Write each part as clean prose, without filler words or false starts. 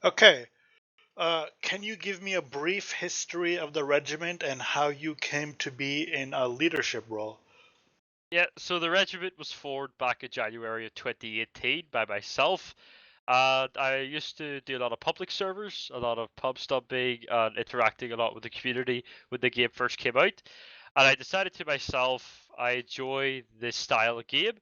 Okay. Can you give me a brief history of the regiment and how you came to be in a leadership role? Yeah, so the regiment was formed back in January of 2018 by myself. I used to do a lot of public servers, a lot of pub stomping, and interacting a lot with the community when the game first came out. And I decided to myself, I enjoy this style of game.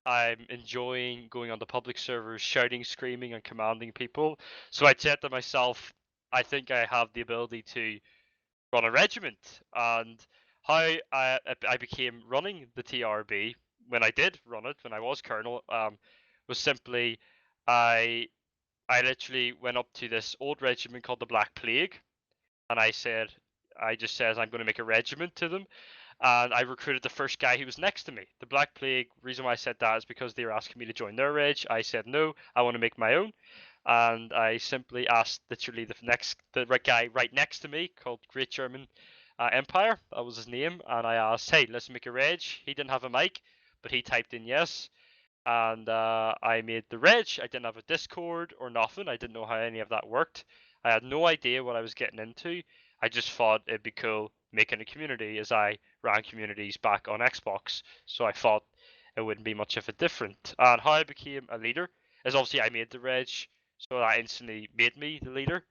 I'm enjoying going on the public servers, shouting, screaming, and commanding people. So I said to myself, I think I have the ability to run a regiment. And how I became running the TRB when I did run it, when I was colonel, was simply I I literally went up to this old regiment called the Black Plague, and I just says I'm going to make a regiment to them, and I recruited the first guy who was next to me. The Black Plague. Reason why I said that is because they were asking me to join their reg. I said no, I want to make my own, and I simply asked literally the right guy right next to me called Great German Empire. That was his name, and I asked, hey, let's make a reg. He didn't have a mic, but he typed in yes, and I made the reg. I didn't have a Discord or nothing. I didn't know how any of that worked. I had no idea what I was getting into. I just thought it'd be cool making a community as I ran communities back on Xbox. So I thought it wouldn't be much of a different. And how I became a leader is obviously I made the reg, so that instantly made me the leader.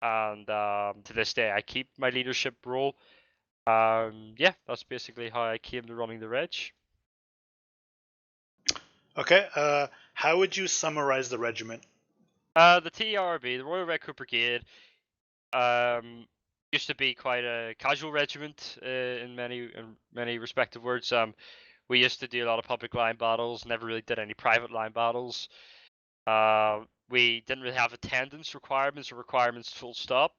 And to this day, I keep my leadership role. Yeah, that's basically how I came to running the reg. Okay. How would you summarize the regiment? The TRB, the Royal Red Recruit Brigade, um, used to be quite a casual regiment in many respective words. We used to do a lot of public line battles, never really did any private line battles. We didn't really have attendance requirements or requirements full stop.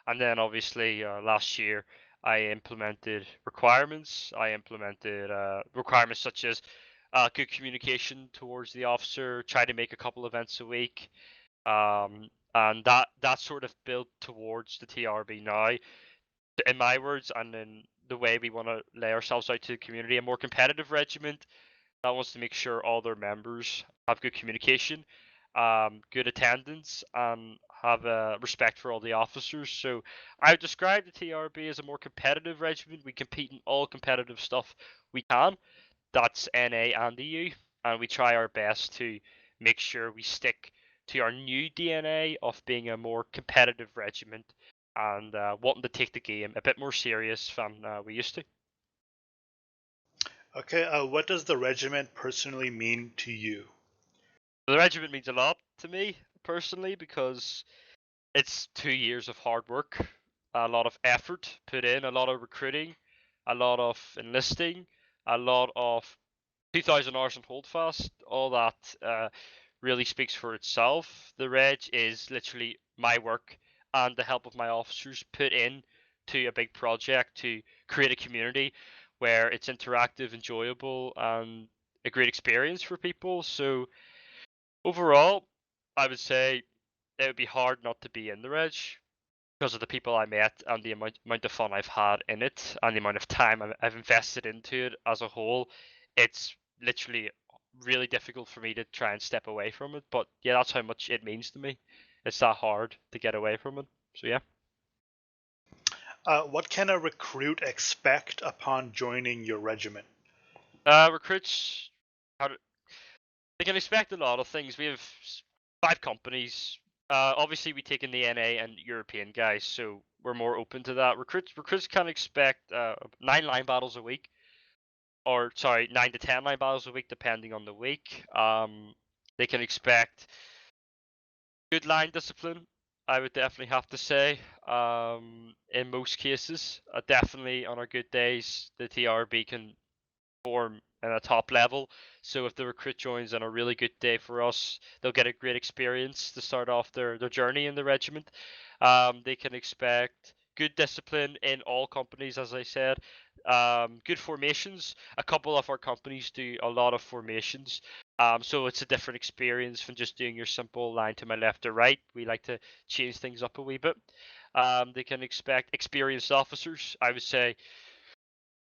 And then obviously last year I implemented requirements. I implemented requirements such as good communication towards the officer, try to make a couple events a week, and that sort of built towards the TRB now, in my words, and in the way we want to lay ourselves out to the community, a more competitive regiment that wants to make sure all their members have good communication, good attendance, and have respect for all the officers. So I would describe the TRB as a more competitive regiment. We compete in all competitive stuff we can. That's NA and EU, and we try our best to make sure we stick to our new DNA of being a more competitive regiment and wanting to take the game a bit more serious than we used to. Okay. What does the regiment personally mean to you? The regiment means a lot to me personally because it's 2 years of hard work, a lot of effort put in, a lot of recruiting, a lot of enlisting, a lot of 2,000 hours in Holdfast. All that really speaks for itself. The reg is literally my work and the help of my officers put in to a big project to create a community where it's interactive, enjoyable, and a great experience for people. So overall, I would say it would be hard not to be in the reg because of the people I met and the amount of fun I've had in it and the amount of time I've invested into it as a whole. It's literally really difficult for me to try and step away from it. But yeah, that's how much it means to me. It's that hard to get away from it. So yeah. What can a recruit expect upon joining your regiment? Recruits, how do, they can expect a lot of things. We have 5 companies. Obviously, we take in the NA and European guys, so we're more open to that. Recruits can expect 9 line battles a week, or sorry, 9 to 10 line battles a week, depending on the week. They can expect good line discipline. I would definitely have to say. In most cases, definitely on our good days, the TRB can perform at a top level. So if the recruit joins on a really good day for us, they'll get a great experience to start off their journey in the regiment. They can expect good discipline in all companies, as I said. Good formations. A couple of our companies do a lot of formations. So it's a different experience from just doing your simple line to my left or right. We like to change things up a wee bit. They can expect experienced officers. I would say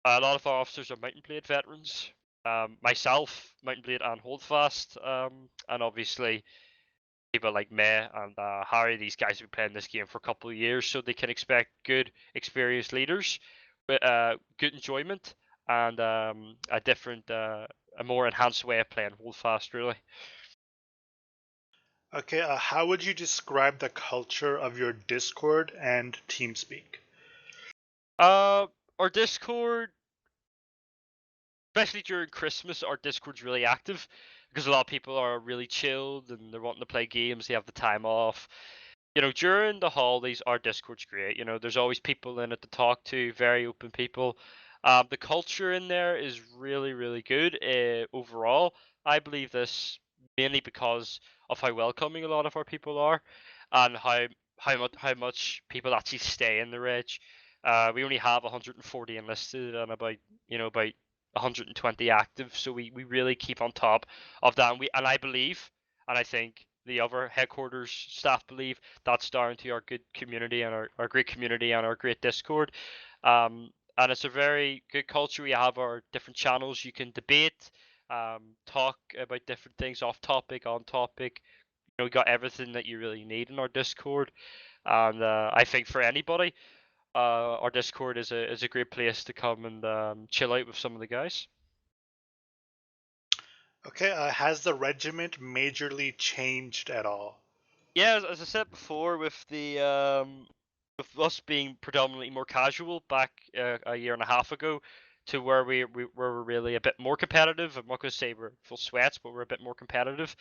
a lot of our officers are Mountain Blade veterans. Myself, Mountain Blade and Holdfast, and obviously people like me and Harry. These guys have been playing this game for a couple of years, so they can expect good, experienced leaders with good enjoyment and a different, a more enhanced way of playing Holdfast, really. Okay, how would you describe the culture of your Discord and TeamSpeak? Uh, our Discord, especially during Christmas, our Discord's really active because a lot of people are really chilled and they're wanting to play games. They have the time off. During the holidays, our Discord's great. There's always people in it to talk to, very open people. The culture in there is really, really good overall. I believe this mainly because of how welcoming a lot of our people are, and how much people actually stay in the reg. We only have 140 enlisted and about 120 active, so we really keep on top of that. And I believe, and I think the other headquarters staff believe, that's down to our good community and our great community and our great Discord. And it's a very good culture. We have our different channels. You can debate, talk about different things, off topic, on topic. We got everything that you really need in our Discord. And I think for anybody, our Discord is a great place to come and chill out with some of the guys. Okay, has the regiment majorly changed at all? Yeah, as I said before, with us being predominantly more casual back a year and a half ago, to where we were really a bit more competitive. I'm not going to say we're full sweats, but we're a bit more competitive.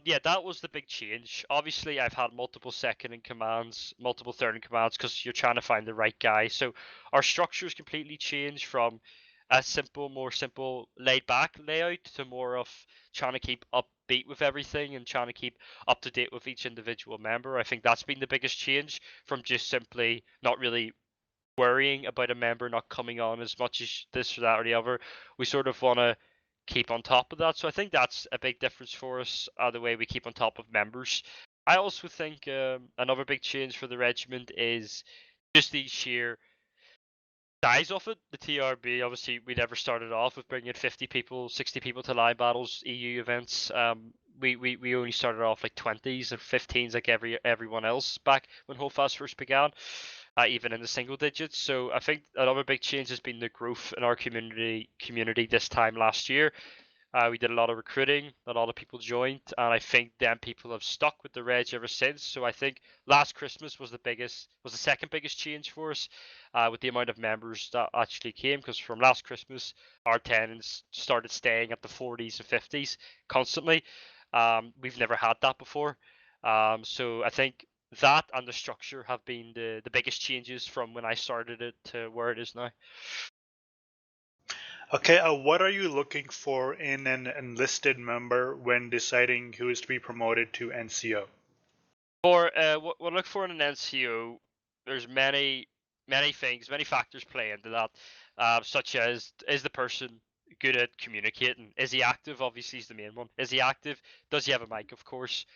Yeah, that was the big change. Obviously, I've had multiple second in commands, multiple third in commands, because you're trying to find the right guy. So our structures completely changed from a more simple, laid back layout to more of trying to keep upbeat with everything and trying to keep up to date with each individual member. I think that's been the biggest change from just simply not really worrying about a member not coming on as much as this or that or the other. We sort of want to keep on top of that. So I think that's a big difference for us, the way we keep on top of members. I also think another big change for the regiment is just the sheer size of it. The TRB, obviously, we never started off with bringing 50 people, 60 people to live battles, EU events. We only started off like 20s and 15s like everyone else back when Holdfast first began, even in the single digits. So I think another big change has been the growth in our community this time last year. We did a lot of recruiting, a lot of people joined, and I think then people have stuck with the Reg ever since. So I think last Christmas was the second biggest change for us, with the amount of members that actually came. Because from last Christmas, our attendance started staying at the 40s and 50s constantly. We've never had that before. So I think that and the structure have been the biggest changes from when I started it to where it is now. Okay, what are you looking for in an enlisted member when deciding who is to be promoted to NCO? For what we look for in an NCO, there's many things, many factors play into that, such as, is the person good at communicating? Is he active? Obviously, is the main one. Is he active? Does he have a mic? Of course.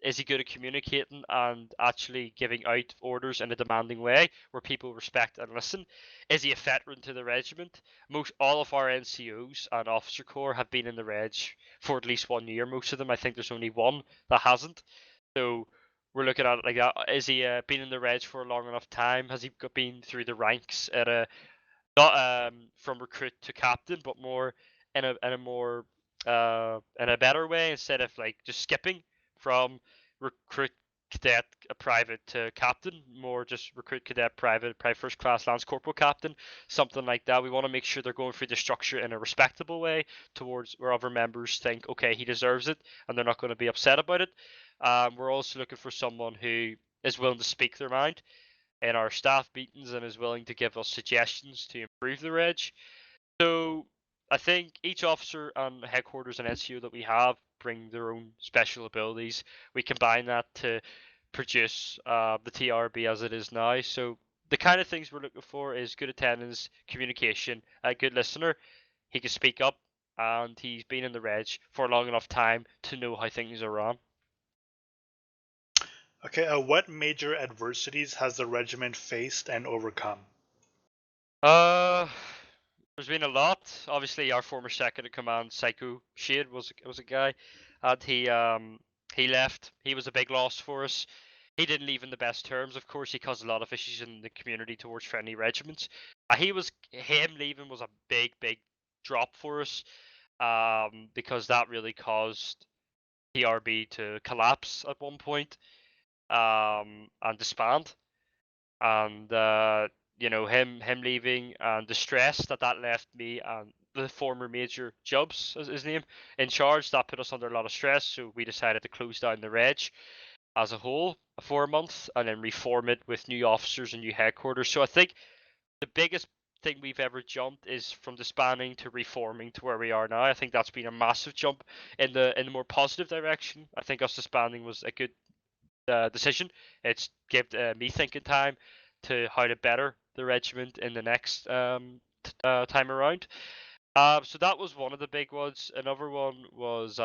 Is he good at communicating and actually giving out orders in a demanding way where people respect and listen? Is he a veteran to the regiment? Most all of our NCOs and officer corps have been in the reg for at least 1 year. Most of them, I think, there's only one that hasn't. So we're looking at it like that. Is he been in the Reds for a long enough time? Has he been through the ranks at a not from recruit to captain, but more in a more in a better way, instead of like just skipping from recruit cadet a private to captain, more just recruit cadet private first class lance corporal captain, something like that. We want to make sure they're going through the structure in a respectable way towards where other members think, okay, he deserves it, and they're not going to be upset about it. We're also looking for someone who is willing to speak their mind in our staff meetings and is willing to give us suggestions to improve the reg. So I think each officer and headquarters and NCO that we have bring their own special abilities. We combine that to produce the TRB as it is now. So the kind of things we're looking for is good attendance, communication, a good listener. He can speak up, and he's been in the reg for a long enough time to know how things are run. Okay, what major adversities has the regiment faced and overcome? Uh, there's been a lot. Obviously, our former second in command, Psycho Shade, was a guy, and he He left. He was a big loss for us. He didn't leave in the best terms, of course. He caused a lot of issues in the community towards friendly regiments. Him leaving was a big drop for us, because that really caused TRB to collapse at one point, and disband. And him leaving and the stress that left me and the former Major Jobs, as his name, in charge, that put us under a lot of stress. So we decided to close down the reg as a whole for a month and then reform it with new officers and new headquarters. So I think the biggest thing we've ever jumped is from disbanding to reforming to where we are now. I think that's been a massive jump in the more positive direction. I think us disbanding was a good decision. It's given me thinking time to how to better the regiment in the next time around. So that was one of the big ones. Another one was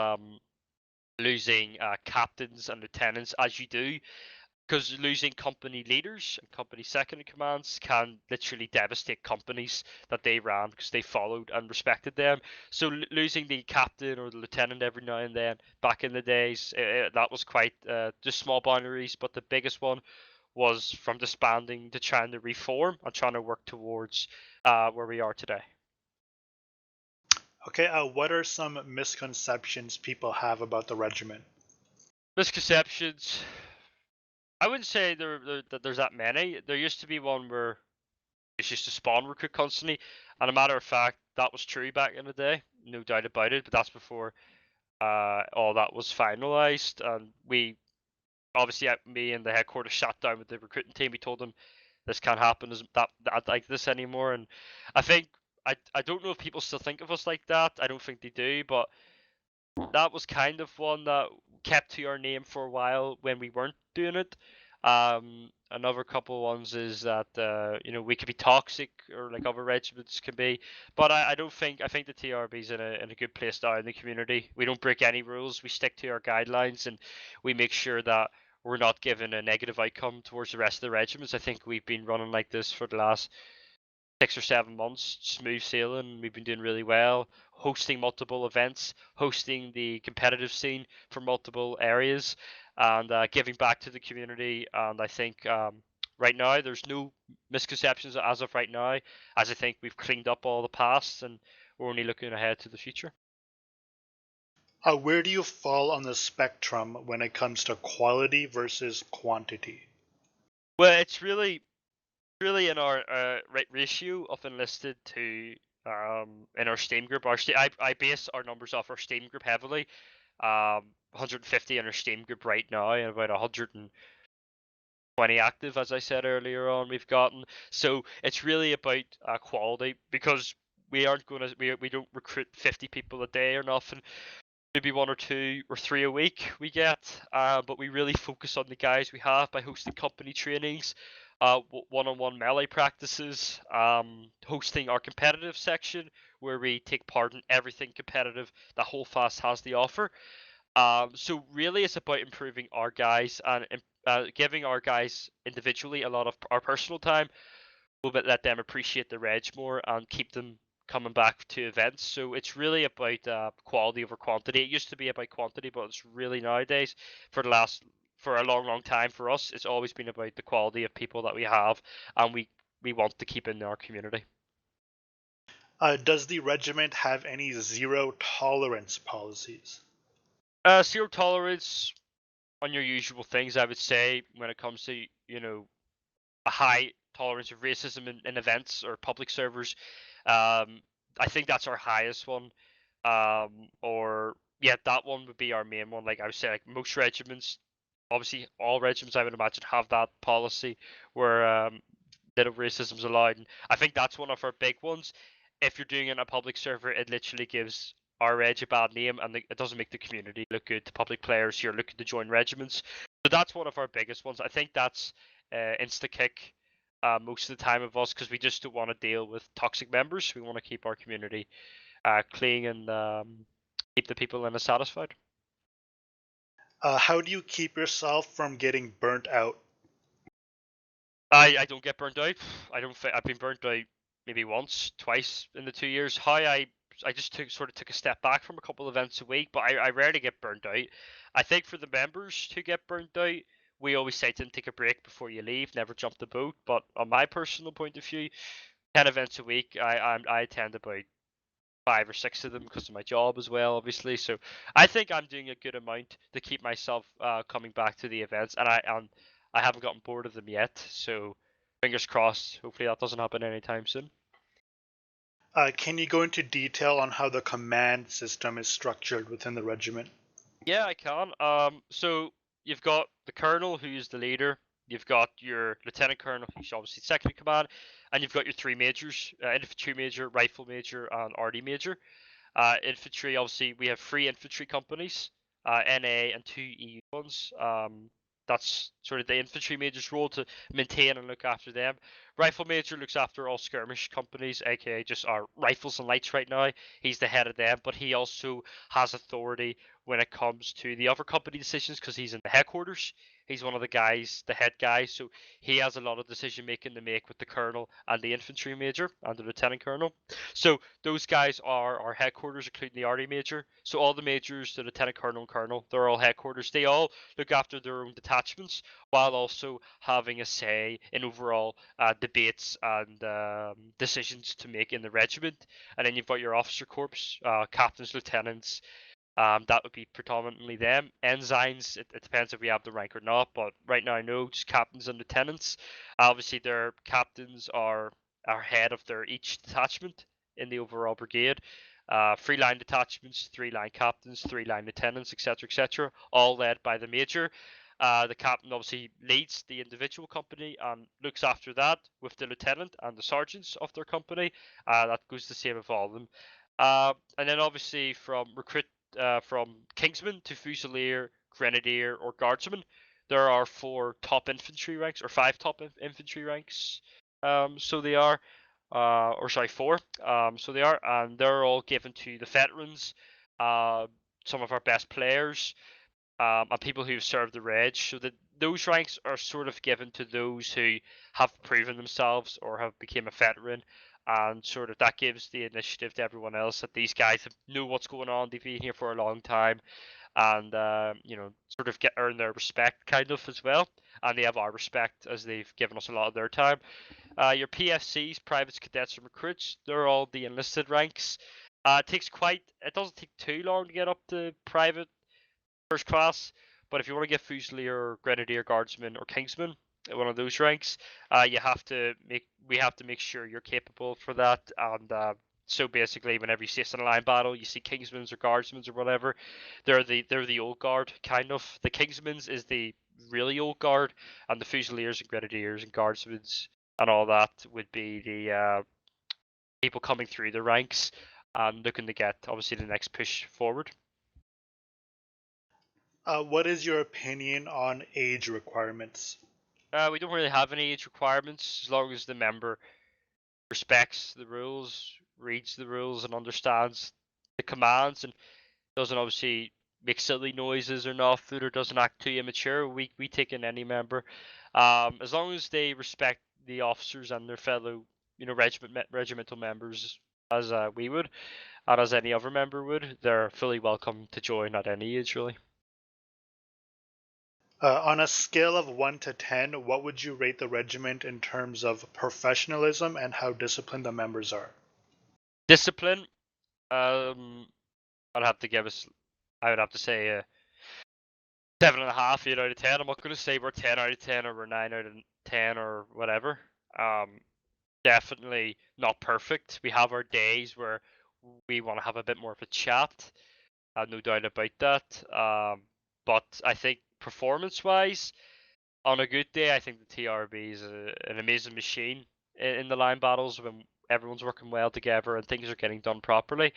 losing captains and lieutenants, as you do, because losing company leaders and company second in commands can literally devastate companies that they ran because they followed and respected them. So losing the captain or the lieutenant every now and then back in the days, that was quite just small boundaries. But the biggest one was from disbanding to trying to reform and trying to work towards where we are today. Okay, what are some misconceptions people have about the regiment? Misconceptions. I wouldn't say that there's that many. There used to be one where it's just to spawn recruit constantly, and a matter of fact, that was true back in the day, no doubt about it. But that's before all that was finalized, and we obviously, me and the headquarters sat down with the recruiting team. We told them this can't happen as that like this anymore, and I think I don't know if people still think of us like that. I don't think they do, but that was kind of one that kept to our name for a while when we weren't doing it. Another couple ones is that we could be toxic or like other regiments can be, but I don't think I think the TRB's in a good place now in the community. We don't break any rules. We stick to our guidelines and we make sure that we're not given a negative outcome towards the rest of the regiments. I think we've been running like this for the last 6 or 7 months, smooth sailing. We've been doing really well, hosting multiple events, hosting the competitive scene for multiple areas, and giving back to the community. And I think right now there's no misconceptions as of right now, as I think we've cleaned up all the past and we're only looking ahead to the future. Where do you fall on the spectrum when it comes to quality versus quantity? Well, it's really in our ratio of enlisted to in our STEAM group. I base our numbers off our STEAM group heavily. 150 in our STEAM group right now, and about 120 active, as I said earlier on. We've gotten so it's really about quality because we aren't going to we don't recruit 50 people a day or nothing. Maybe one or two or three a week we get, but we really focus on the guys we have by hosting company trainings, one-on-one melee practices, hosting our competitive section where we take part in everything competitive that Holdfast has to offer. So really, it's about improving our guys and giving our guys individually a lot of our personal time. We'll let them appreciate the reg more and keep them coming back to events. So it's really about quality over quantity. It used to be about quantity, but it's really nowadays for a long time for us, it's always been about the quality of people that we have, and we want to keep in our community. Does the regiment have any zero tolerance policies? Zero tolerance on your usual things, I would say, when it comes to a high tolerance of racism in events or public servers. I think that's our highest one. Or yeah, that one would be our main one. Like I would say, like most regiments, obviously all regiments I would imagine have that policy where little racism is allowed. And I think that's one of our big ones. If you're doing it in a public server, it literally gives our reg a bad name and it doesn't make the community look good to public players who are looking to join regiments. So that's one of our biggest ones. I think that's insta kick most of the time of us because we just don't want to deal with toxic members. We want to keep our community clean and keep the people in it satisfied. How do you keep yourself from getting burnt out? I don't get burnt out. I don't. I've been burnt out maybe once, twice in the 2 years. How I took a step back from a couple events a week, but I rarely get burnt out. I think for the members who get burnt out, we always say to them, take a break before you leave, never jump the boat. But on my personal point of view, 10 events a week, I attend about 5 or 6 of them because of my job as well, obviously. So I think I'm doing a good amount to keep myself coming back to the events, and I haven't gotten bored of them yet. So fingers crossed. Hopefully that doesn't happen anytime soon. Can you go into detail on how the command system is structured within the regiment? Yeah, I can. So you've got the colonel, who's the leader. You've got your lieutenant colonel, who's obviously second in command, and you've got your three majors: infantry major, rifle major, and RD major. Infantry, obviously, we have three infantry companies, NA and two EU ones. That's sort of the infantry major's role to maintain and look after them. Rifle major looks after all skirmish companies, aka just our rifles and lights right now. He's the head of them, but he also has authority when it comes to the other company decisions because he's in the headquarters. He's one of the guys, the head guy, so he has a lot of decision making to make with the colonel and the infantry major and the lieutenant colonel. So those guys are our headquarters, including the RD major. So all the majors, the lieutenant colonel and colonel, they're all headquarters. They all look after their own detachments while also having a say in overall debates and decisions to make in the regiment. And then you've got your officer corps, captains, lieutenants, that would be predominantly them. Ensigns, it depends if we have the rank or not, but right now I know just captains and lieutenants. Obviously, their captains are head of their each detachment in the overall brigade. 3 line detachments, 3 line captains, 3 line lieutenants, etc., all led by the major. The captain obviously leads the individual company and looks after that with the lieutenant and the sergeants of their company. That goes the same with all of them. And then obviously from Kingsman to Fusilier, Grenadier, or Guardsman, there are 4 top infantry ranks, or 5 top infantry ranks. So they are, or sorry, 4. So they are, and they're all given to the veterans, some of our best players, and people who've served the Reg. So that those ranks are sort of given to those who have proven themselves or have become a veteran, and sort of that gives the initiative to everyone else that these guys know what's going on. They've been here for a long time, and sort of get earn their respect kind of as well, and they have our respect as they've given us a lot of their time. Your PFCs, privates, cadets, and recruits, they're all the enlisted ranks. It doesn't take too long to get up to private first class. But if you want to get Fusilier, Grenadier, Guardsman, or Kingsman, one of those ranks, we have to make sure you're capable for that. And so basically, whenever you see us in a line battle, you see Kingsmen's or Guardsmen's or whatever, they're the old guard kind of. The Kingsmen's is the really old guard, and the Fusiliers and Grenadiers and Guardsmen's and all that would be the people coming through the ranks and looking to get obviously the next push forward. What is your opinion on age requirements? We don't really have any age requirements as long as the member respects the rules, reads the rules, and understands the commands, and doesn't obviously make silly noises or nothing, or doesn't act too immature. We take in any member, as long as they respect the officers and their fellow, regimental members as we would, and as any other member would. They're fully welcome to join at any age, really. On a scale of 1 to 10, what would you rate the regiment in terms of professionalism and how disciplined the members are? Discipline. I'd have to give us. I would have to say 7.5, 8 out of 10. I'm not going to say we're 10 out of 10 or we're 9 out of 10 or whatever. Definitely not perfect. We have our days where we want to have a bit more of a chat. No doubt about that. But I think performance-wise, on a good day, I think the TRB is an amazing machine in the line battles when everyone's working well together and things are getting done properly.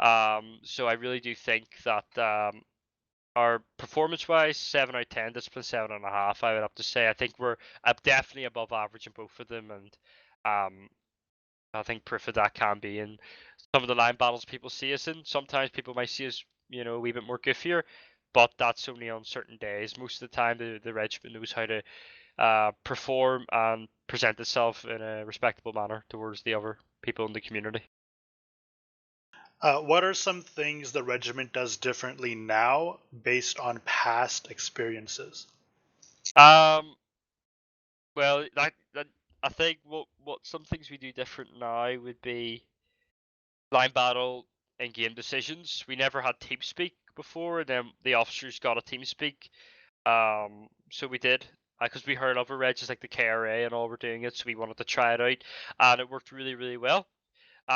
So I really do think that our performance-wise, 7 out of 10, discipline 7.5. I would have to say. I think we're definitely above average in both of them, and I think proof of that can be in some of the line battles people see us in. Sometimes people might see us, a wee bit more goofier, but that's only on certain days. Most of the time, the regiment knows how to perform and present itself in a respectable manner towards the other people in the community. What are some things the regiment does differently now based on past experiences? Um, well, that I think what some things we do different now would be line battle and game decisions. We never had team speak before, and then the officers got a team speak. So we did, because we heard other regs like the KRA and all were doing it, so we wanted to try it out, and it worked really, really well.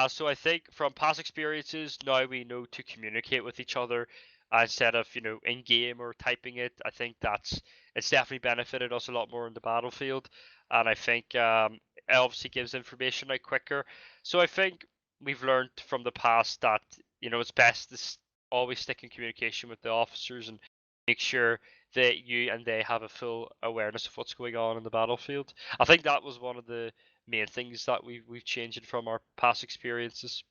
So I think from past experiences, now we know to communicate with each other instead of in game or typing it. I think it's definitely benefited us a lot more in the battlefield, and I think it obviously gives information out quicker. So I think we've learned from the past that it's best to always stick in communication with the officers and make sure that you and they have a full awareness of what's going on in the battlefield. I think that was one of the main things that we've changed from our past experiences.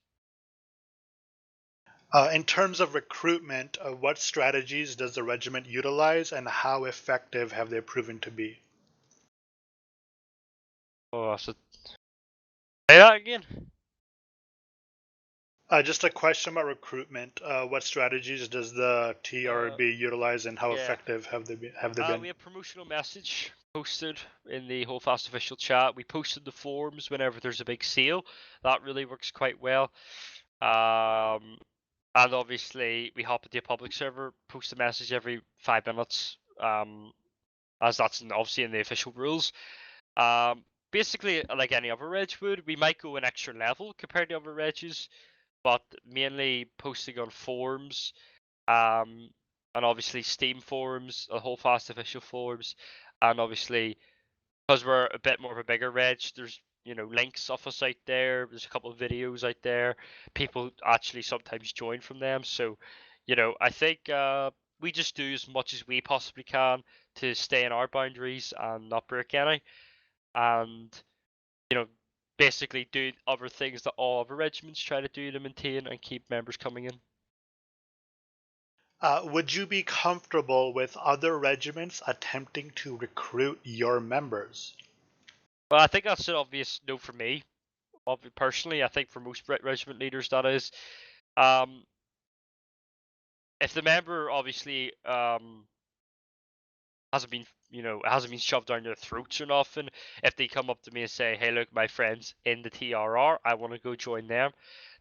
In terms of recruitment, what strategies does the regiment utilize and how effective have they proven to be? Oh, so say that again. Just a question about recruitment. What strategies does the Uh, TRB utilize and how yeah. effective have they been? We have promotional message posted in the whole fast official chat. We posted the forums whenever there's a big sale. That really works quite well. Um, and obviously we hop into a public server, post a message every 5 minutes. As that's obviously in the official rules. Basically, like any other reg would, we might go an extra level compared to other regs, but mainly posting on forums, um, and obviously Steam forums, a whole fast official forums, and obviously because we're a bit more of a bigger reg, there's links of us out there. There's a couple of videos out there. People actually sometimes join from them, so I think we just do as much as we possibly can to stay in our boundaries and not break any, and you know basically do other things that all other regiments try to do to maintain and keep members coming in. Would you be comfortable with other regiments attempting to recruit your members? Well, I think that's an obvious no for me. Personally, I think for most regiment leaders, that is. Um, if the member obviously hasn't been shoved down their throats enough, and if they come up to me and say, "Hey, look, my friends in the TRR, I want to go join them,"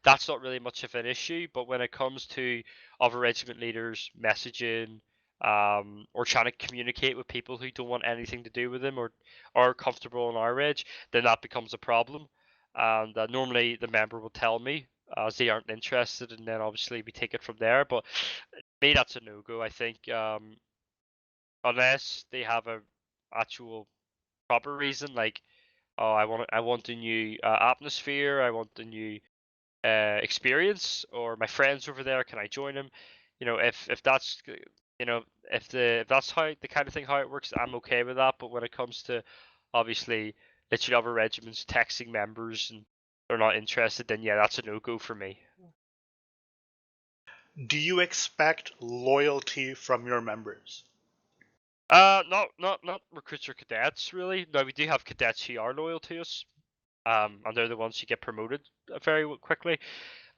that's not really much of an issue. But when it comes to other regiment leaders messaging, or trying to communicate with people who don't want anything to do with them or are comfortable on our reg, then that becomes a problem. And normally the member will tell me as they aren't interested, and then obviously we take it from there. But me, that's a no go. I think unless they have a actual proper reason, like, oh, I want a new atmosphere, I want a new experience, or my friends over there, can I join them? If that's you know if that's how the kind of thing how it works, I'm okay with that. But when it comes to obviously literally other regiments texting members and they're not interested, then yeah, that's a no go for me. Do you expect loyalty from your members? Not recruits or cadets really. No, we do have cadets who are loyal to us, and they're the ones who get promoted very quickly.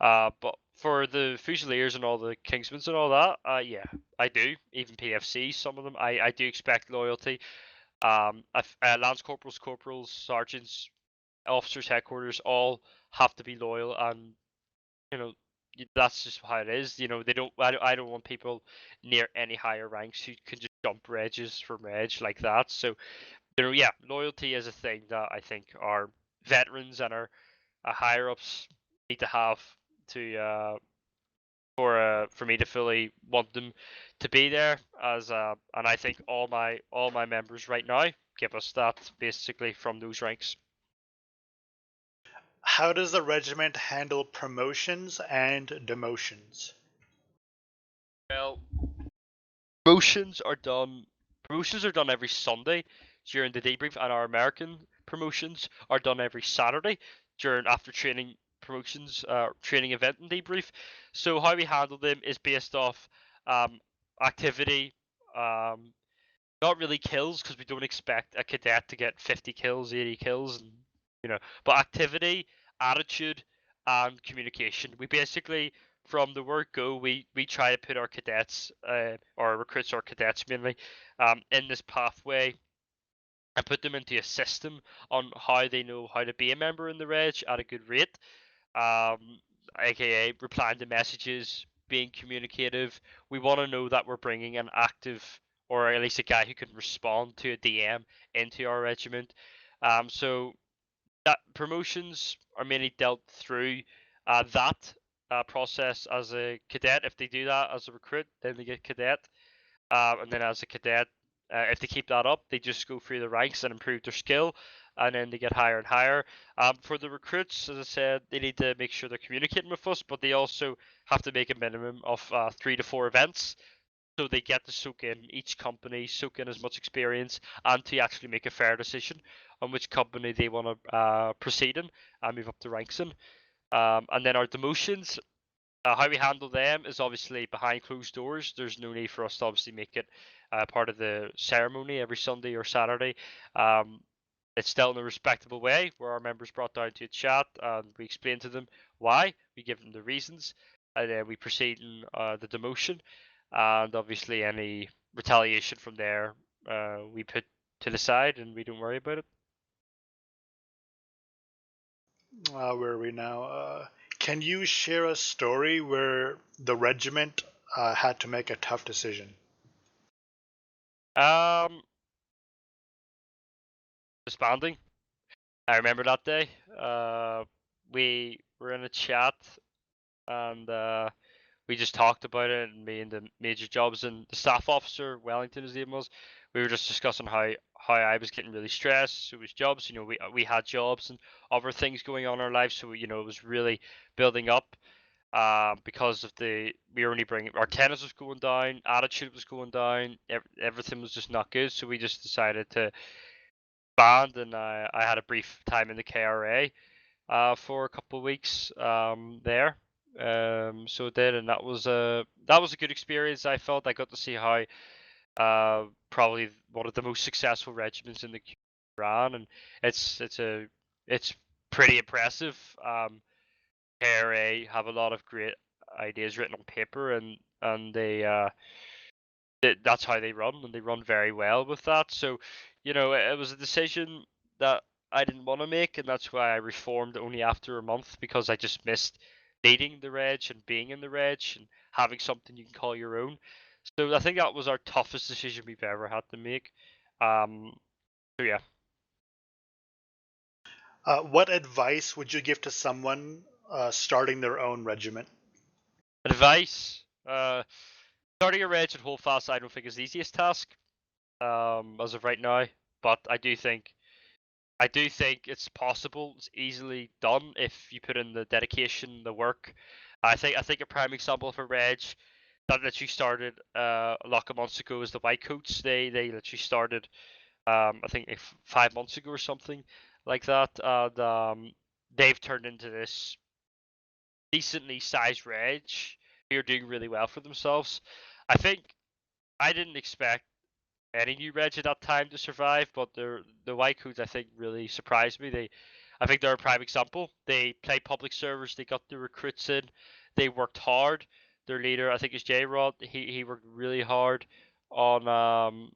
But for the Fusiliers and all the Kingsmans and all that, yeah, I do. Even PFC, some of them, I do expect loyalty. Lance corporals, corporals, sergeants, officers, headquarters, all have to be loyal, and you know that's just how it is. They don't. I don't want people near any higher ranks who can just jump regs from reg like that. So yeah, loyalty is a thing that I think our veterans and our higher ups need to have to for me to fully want them to be there as and I think all my members right now give us that basically from those ranks. How does the regiment handle promotions and demotions? Well, promotions are done every Sunday during the debrief, and our American promotions are done every Saturday during after training promotions training event and debrief. So how we handle them is based off um, activity, um, not really kills because we don't expect a cadet to get 50 kills, 80 kills, but activity, attitude, and communication. We basically from the word go, we try to put our cadets, or recruits or cadets mainly, in this pathway and put them into a system on how they know how to be a member in the Reg at a good rate. Um, aka replying to messages, being communicative. We want to know that we're bringing an active, or at least a guy who can respond to a DM into our regiment. So that promotions are mainly dealt through that process as a cadet. If they do that as a recruit, then they get cadet. And then as a cadet, if they keep that up, they just go through the ranks and improve their skill, and then they get higher and higher. For the recruits, as I said, they need to make sure they're communicating with us, but they also have to make a minimum of 3 to 4 events, so they get to soak in each company, soak in as much experience, and to actually make a fair decision on which company they want to proceed in and move up the ranks in. And then our demotions, how we handle them is obviously behind closed doors. There's no need for us to obviously make it part of the ceremony every Sunday or Saturday. Um, it's still in a respectable way where our members brought down to a chat and we explain to them why, we give them the reasons, and then we proceed in the demotion. And obviously, any retaliation from there, we put to the side and we don't worry about it. Where are we now? Can you share a story where the regiment had to make a tough decision? Um, Disbanding. I remember that day. We were in a chat and we just talked about it, and me and the major jobs and the staff officer, Wellington his name was, we were just discussing how I was getting really stressed. It was jobs, we had jobs and other things going on in our lives, so it was really building up. Because of we were only bringing our tennis was going down, attitude was going down, everything was just not good. So we just decided to band, and I had a brief time in the KRA for a couple of weeks there. So it did, and that was a good experience. I felt I got to see how probably one of the most successful regiments in the ran, and it's pretty impressive. KRA have a lot of great ideas written on paper, and that's how they run, and they run very well with that. So, it was a decision that I didn't want to make, and that's why I reformed only after a month, because I just missed leading the reg and being in the reg and having something you can call your own. So I think that was our toughest decision we've ever had to make. So yeah. What advice would you give to someone starting their own regiment? Advice. Starting a reg at Holdfast I don't think is the easiest task, as of right now, but I do think it's possible. It's easily done if you put in the dedication, the work. I think a prime example for Reg that literally started a lot of months ago is the Whitecoats. They literally started I think 5 months ago or something like that, and they've turned into this decently sized Reg who are doing really well for themselves. I think I didn't expect any new reg at that time to survive, but the Whitecoats I think really surprised me. I think they're a prime example. They play public servers. They got the recruits in. They worked hard. Their leader, I think, is J Rod. He worked really hard on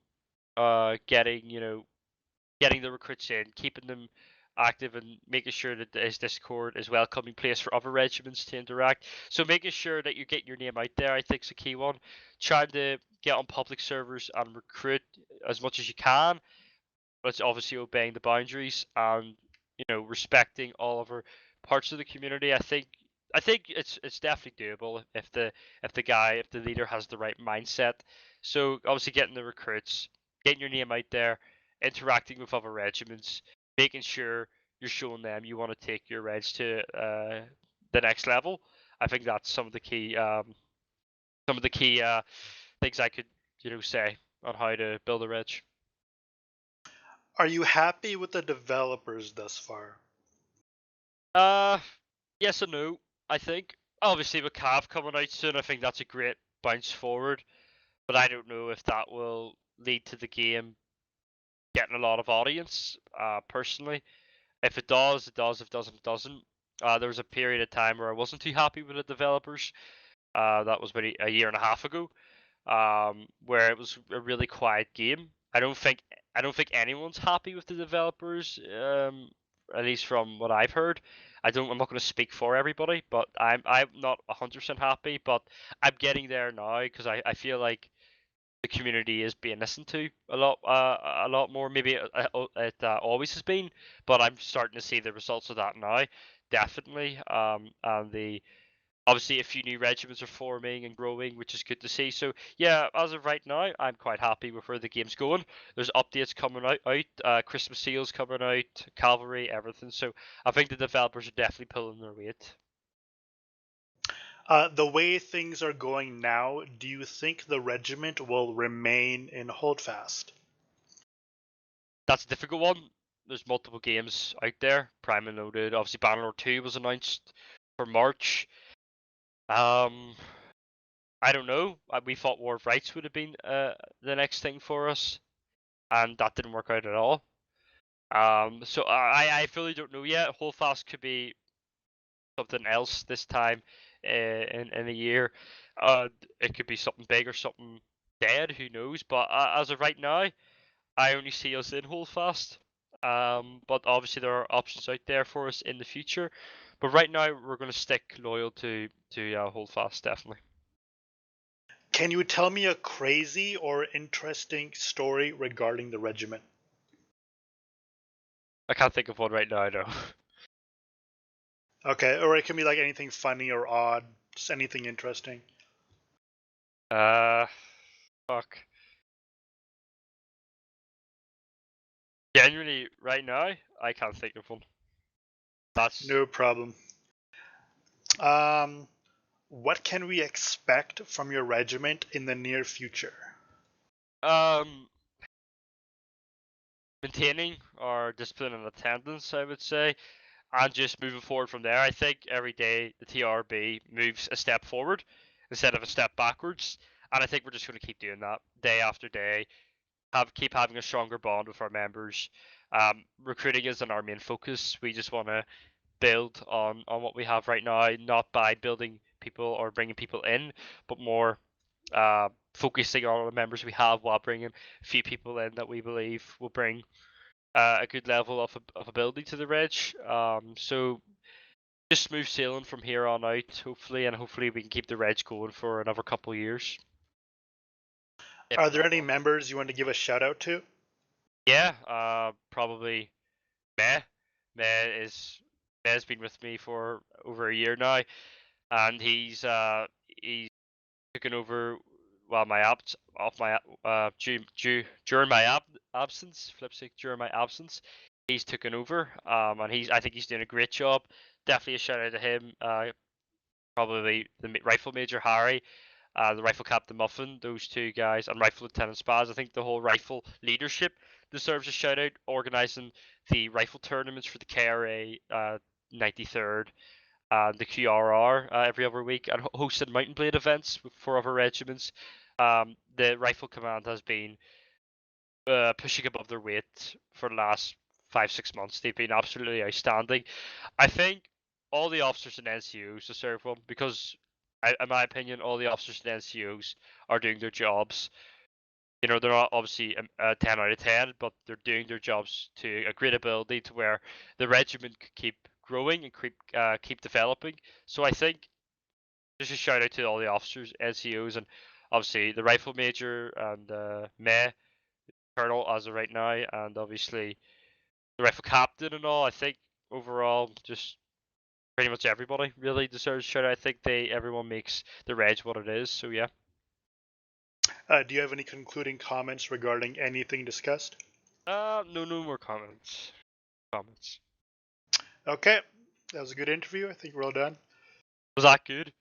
getting the recruits in, keeping them active, and making sure that his Discord is a welcoming place for other regiments to interact. So making sure that you're getting your name out there, I think, is a key one. Trying to get on public servers and recruit as much as you can, but it's obviously obeying the boundaries and respecting all of our parts of the community. I think it's definitely doable if the leader has the right mindset. So obviously getting the recruits, getting your name out there, interacting with other regiments, making sure you're showing them you want to take your reg to the next level. I think that's some of the key things I could say on how to build a reg. Are you happy with the developers thus far? Uh, yes and no. I think obviously with Cav coming out soon, I think that's a great bounce forward. But I don't know if that will lead to the game getting a lot of audience. Personally, if it does, it does. If it doesn't, it doesn't. There was a period of time where I wasn't too happy with the developers. That was about a year and a half ago, where it was a really quiet game. I don't think anyone's happy with the developers, at least from what I've heard. I'm not going to speak for everybody, but I'm not 100% happy. But I'm getting there now because I feel like the community is being listened to a lot more. Maybe it always has been, but I'm starting to see the results of that now. Definitely. And the obviously a few new regiments are forming and growing, which is good to see. So yeah, as of right now, I'm quite happy with where the game's going. There's updates coming out, Christmas seals coming out, cavalry, everything. So I think the developers are definitely pulling their weight. The way things are going now, do you think the regiment will remain in Holdfast? That's a difficult one. There's multiple games out there. Prime and Loaded. Obviously, Bannerlord 2 was announced for March. Um, I don't know. We thought War of Rights would have been the next thing for us, and that didn't work out at all. So I fully don't know yet. Holdfast could be something else this time in a year. It could be something big or something dead. Who knows? But as of right now, I only see us in Holdfast. But obviously there are options out there for us in the future. But right now we're going to stick loyal to Holdfast definitely. Can you tell me a crazy or interesting story regarding the regiment? I can't think of one right now. No. Okay, or it can be like anything funny or odd, just anything interesting. Uh, fuck. Genuinely, right now I can't think of one. That's No problem. Um, what can we expect from your regiment in the near future? um maintaining our discipline and attendance, I would say, and just moving forward from there. I think every day the TRB moves a step forward instead of a step backwards, and I think we're just going to keep doing that day after day. Keep having a stronger bond with our members. Recruiting isn't our main focus. We just want to build on what we have right now, not by building people or bringing people in, but more focusing on the members we have while bringing a few people in that we believe will bring a good level of ability to the reg. So just smooth sailing from here on out, hopefully, and hopefully we can keep the reg going for another couple of years, if Are there not any longer. members you want to give a shout out to? Yeah, probably Meh. Meh is Meh's been with me for over a year now, and he's taken over while my abs off my during my absence. Flipstick during my absence, he's taken over. And I think he's doing a great job. Definitely a shout out to him. Probably the Rifle Major Harry, the Rifle Captain Muffin, those two guys, and Rifle Lieutenant Spaz. I think the whole rifle leadership deserves a shout out. Organising the rifle tournaments for the KRA 93rd and the QRR every other week, and hosted Mountain Blade events for other regiments. The Rifle Command has been pushing above their weight for the last 5-6 months. They've been absolutely outstanding. I think all the officers and NCOs deserve one because, in my opinion, all the officers and NCOs are doing their jobs. You know, they're not obviously a 10 out of 10, but they're doing their jobs to a great ability to where the regiment could keep growing and keep developing. So I think just a shout out to all the officers, NCOs, and obviously the rifle major and May Colonel as of right now, and obviously the rifle captain and all. I think overall, just pretty much everybody really deserves a shout out. I think everyone makes the reg what it is. So yeah. Do you have any concluding comments regarding anything discussed? No more comments. Comments. Okay, that was a good interview. I think we're all done. Was that good?